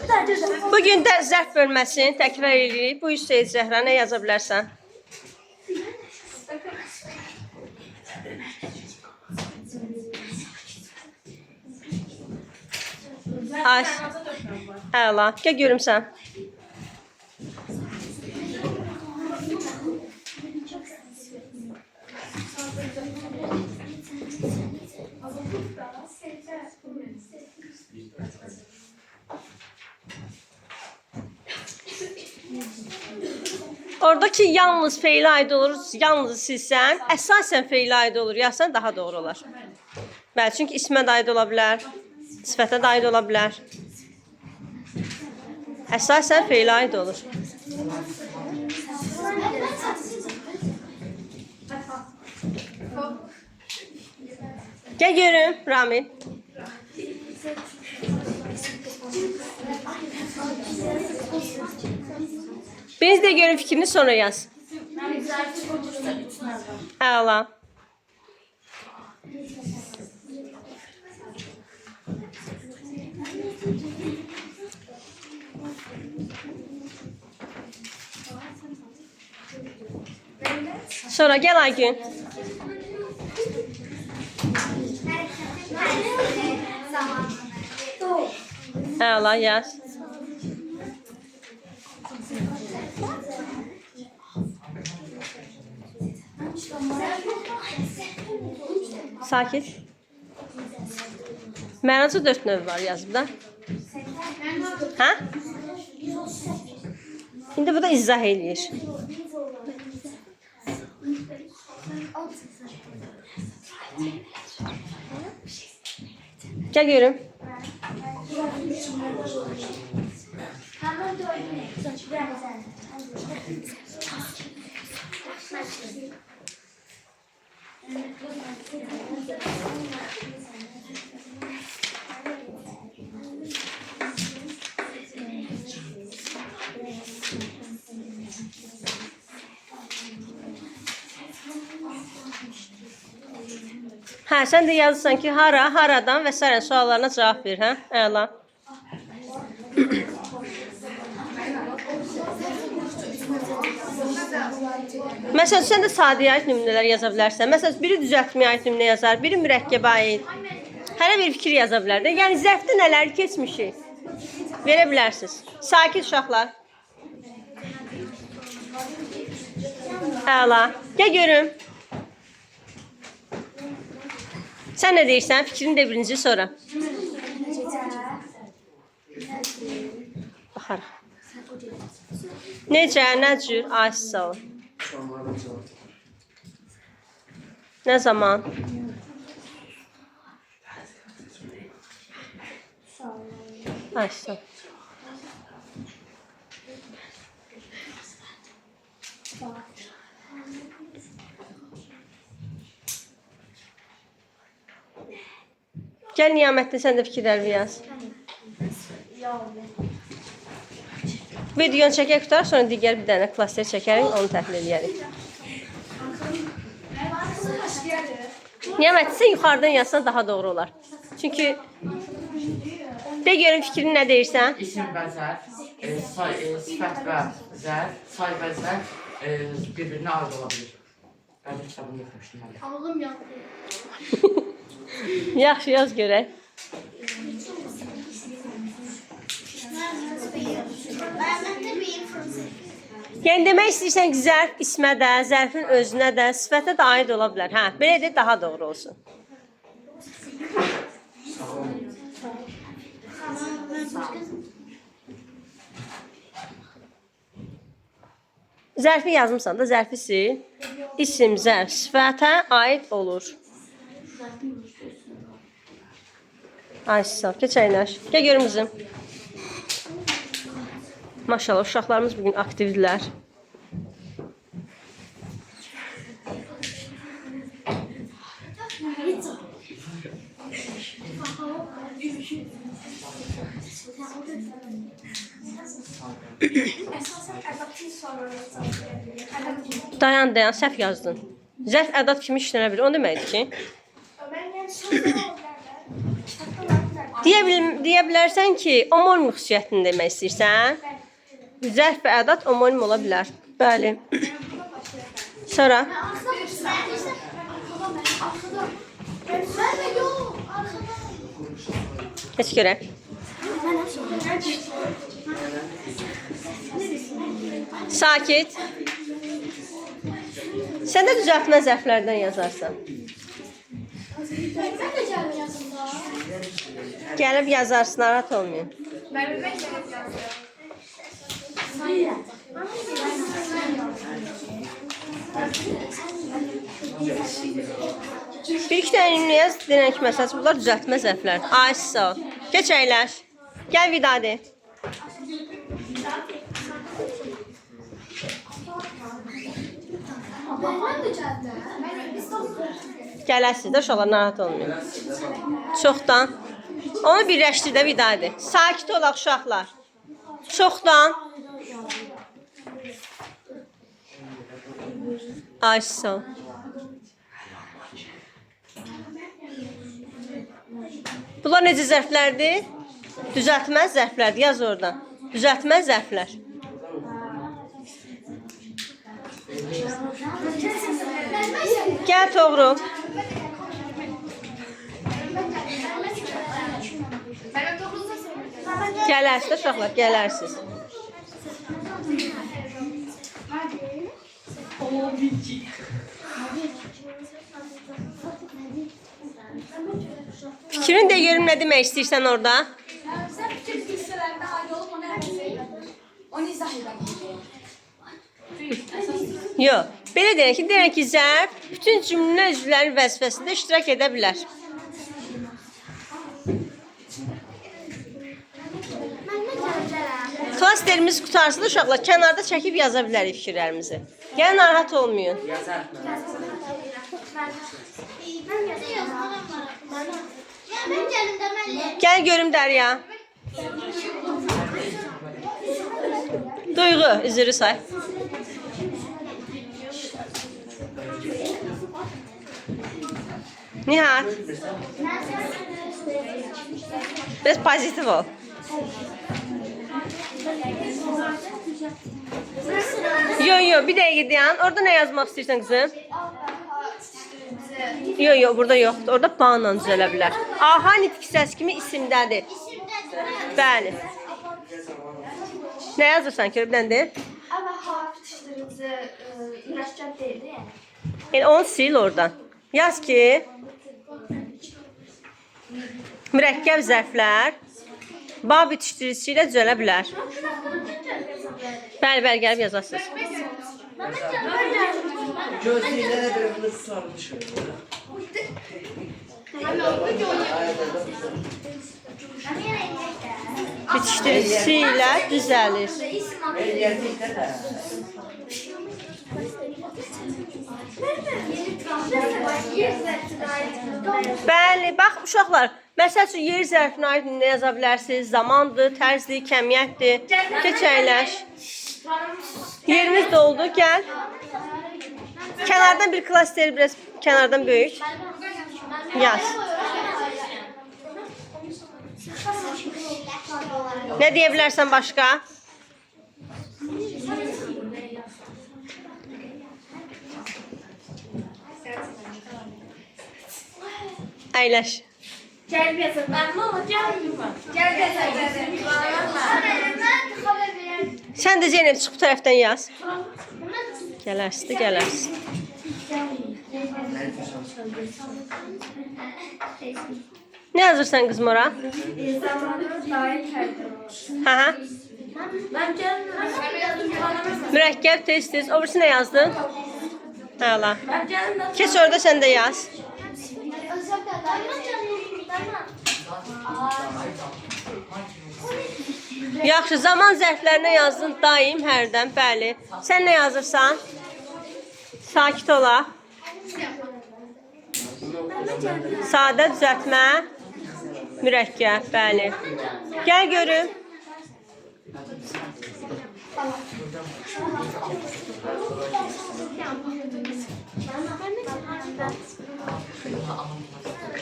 Bugün də zərf bölməsini təkrar edirik. Bu Hüseyin Zəhra nə yaza bilərsən? Ay, əla. Gəl görüm sən. Oradaki yalnız fe'lə aid olur, yalnız silsən, əsasən fe'lə aid olur, yazsan daha doğru olar. Bəli, çünki ismə də aid ola bilər, sifətə də aid ola bilər. Əsasən fe'lə aid olur. Gəl görüm, Ramil. Biz də görün fikrini sonra yaz. Əla. Sonra gəl Aygün. Əla, yaz. Sakit. Mənacı 4 növ var yazıb da. Hə? İndi bu da izah eləyir. Gəl görüm. Hə, sən də yazırsan ki, hara, haradan və s. suallarına cavab ver, hə? Əla. Məsələn, sən də sadiyə aid nümunələr yaza bilərsən. Məsələn, biri düzəltməyə aid nümunə yazar, biri mürəkkəbə aid. Hərə bir fikir yaza bilər də. Yəni, zərfdə nələri keçmişik? Verə bilərsiniz. Sakit uşaqlar. Əla. Gəl görüm. Sən nə deyirsən? Fikrini də birinci sonra. Baxarıq. Necə, nə cür? Ay, sağ ol. Nə zaman? Ay, sağ ol. Gəl Niyamətdə sən də fikirlərini yaz. Videonu çəkək qutar, sonra digər bir dənə klaster çəkərik, onu təhlil edərik. Niyamətdə sən yuxarıdan yazsan daha doğru olar. Çünki de görün fikrini nə deyirsən? İsim və zərf, sifət və zərf, say və zərf bir-birinə aid ola bilir. Ben bir kitabını yoxmuşdum hələ. Ağlım yandı. Yaxşı, yaz görək. Yəni, demək istəyirsən ki, zərf ismə də, zərfin özünə də, sifətə də aid ola bilər. Hə, belə də daha doğru olsun. Zərfi yazmışsan da, zərfi sil. İsim, zərf, sifətə aid olur. Ay, sağ ol. Keç əyləş. Gəl görüm qızım. Maşallah, uşaqlarımız bugün aktivdirlər. Dayan, səhv yazdın. Zərf ədat kimi işlənə bilir. O deməkdir ki, Deyə bilərsən ki, omonim xüsusiyyətini demək istəyirsən. Zərf və ədat omonim ola bilər. Bəli. Sonra heç görək. Sakit. Sən də düzəltmə zərflərdən yazarsan. Gəlib yazarsın, narahat olmayın. Bir iki dənə ünlü yaz, denək məsəl. Bunlar düzəltmə zərflər. Ay, sağ ol. Keç əyləş. Gəl Vidadi. Gələsiz də uşaqlar, narahat olmayın. Çoxdan. Onu birləşdir də Vidadi. Sakit olaq uşaqlar. Çoxdan. Ay, sağ ol. Bunlar necə zərflərdir? Düzəltməz zərflərdir. Yaz oradan. Düzəltməz zərflər. Gəl Toğru. Gələrsiz də uşaqlar, gələrsiz. Fikrini də görüm nə demək istəyirsən orada? Sən fikir hissələrində ayrı olub, onu hər şeyi onu izah edək. Yox. Belə deyək ki, zərf bütün cümlə üzvlərin vəzifəsində iştirak edə bilər. Klasterimiz qutarsın uşaqlar, kənarda çəkib yaza bilərik fikirlərimizi. Gəlin, narahat olmayın. Gəl görüm Dərya. Duyğu, üzrü say. Nihat. Biraz pozitiv ol. Yo, bir dəqiqə dayan. Orada nə yazmaq istəyirsən qızım? Yo, burada yoxdur. Orada banla düzələ bilər. Aha nitq səs kimi isimdədir. Bəli. Nə yazırsan ki, biləndir? Ama harf dişlerimizi ilaçcan değildi yani. Yəni onu sil oradan. Yaz ki, mürəkkəb zərflər bab bitişdiricisi ilə düzələ bilər. Bəli, gəlib yazasınız. Gözlüğüne de böyle sarmış. Bitişdiricisi ilə düzəlir. Yerlikte de. Bəli, bax uşaqlar, məsəl üçün yer zərfinə aid nə yaza bilərsiniz? Zamandır, tərzdir, kəmiyyətdir. Keç əyləş. Yerimiz doldu, gəl. Kənardan bir klasteri biraz kənardan böyük. Yaz. Nə deyə bilərsən başqa? Əyləş. Sən də Zeynep çıx bu tərəfdən yaz. Gələrsiz də gələrsiz. Nə yazırsan qızım ora? Hə. Mürəkkəb tez. O birisi nə yazdın? Həla. Keç orada sən də yaz. Yaxşı, zaman zərflərinə yazdın daim, hərdən, bəli. Sən nə yazırsan? Sakit olaq. Sadə düzəltmə, mürəkkəb, bəli. Gəl görüm.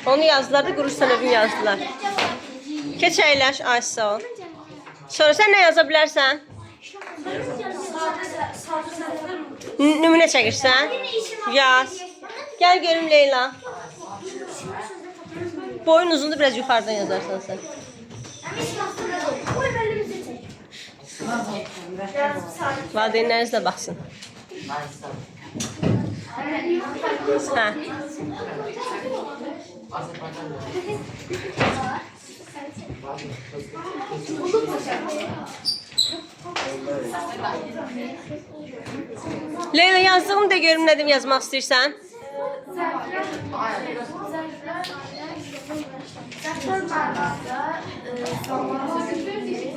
Onu yazdılar da Quruş sənəvini yazdılar. Keç əyləş, ay sağ ol. Sonra sən nə yaza bilərsən? Nümunə çəkirsən? Yaz. Gəl görüm Leyla. Boyun uzundur, biraz yuxarıdan yazarsan sən. Valideynləriniz də baxsın. Hə. Leyla, yazdığını da görüm, nədim yazmaq istəyirsən?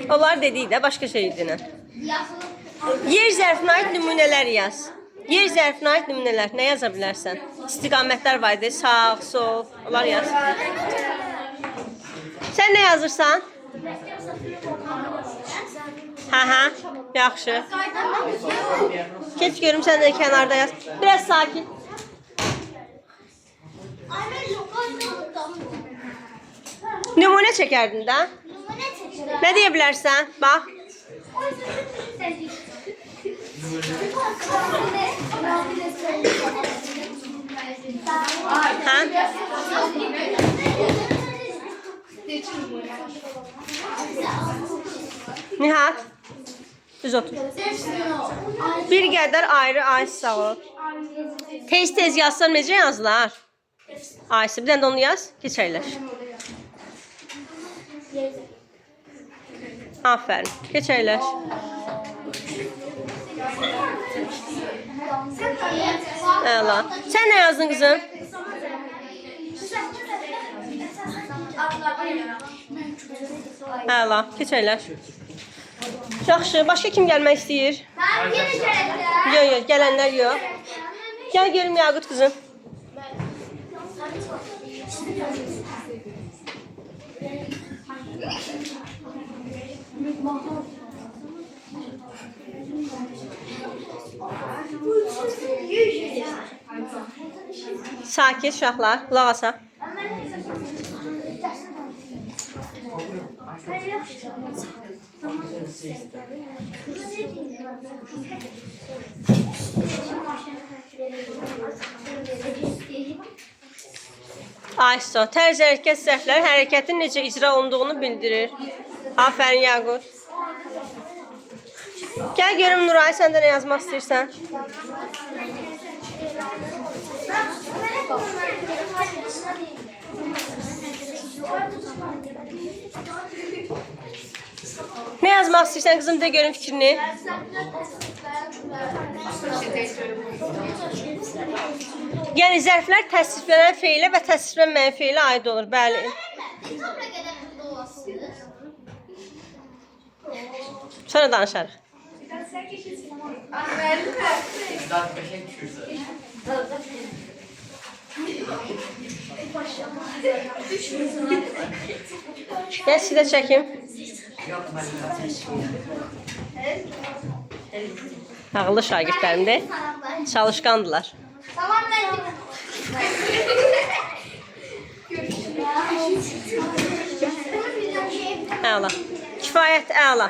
Onlar dediyi də başqa şey idi. Yer zərfinə aid nümunələr yaz. Yer zərfinə aid nümunələr nə yaza bilərsən? İstiqamətlər var idi, sağ, sol, onlar yaz. Sən nə yazırsan? Hə, yaxşı. Keç görüm, sən də kənarda yaz. Biraz sakin. Nümunə çəkərdin də. Nə deyə bilərsən? Bax. Hə? Nihat. Düz otur. Bir qədər ayrı ay sağ ol. Tez yazsan necə yazılar? Ayşe, bir dənə də onu yaz. Keç əyləş. Aferin. Keç əyləş. Əla. Sən nə yazdın qızım? Əla. Keç əyləş. Yaxşı. Başqa kim gəlmək istəyir? Yox, gələnlər yox. Gəl görüm Yaqut qızım. Sakit uşaqlar, qulaq asaq. Ayşə, tərz hərəkət səhvləri hərəkətin necə icra olunduğunu bildirir. Afərin Yaqut. Gəl görüm Nuray, sən də nə yazmaq istəyirsən? Nə yazmaq istəyirsən qızım, da görüm fikrini. Yəni zərflər təsriflənən feilə və təsriflənməyən feilə aid olur. Bəli. Sonra danışarıq. Gəl sizə çəkim. Ağıllı şagirdlərimdir. Çalışqandılar. Əla. Kifayət əla.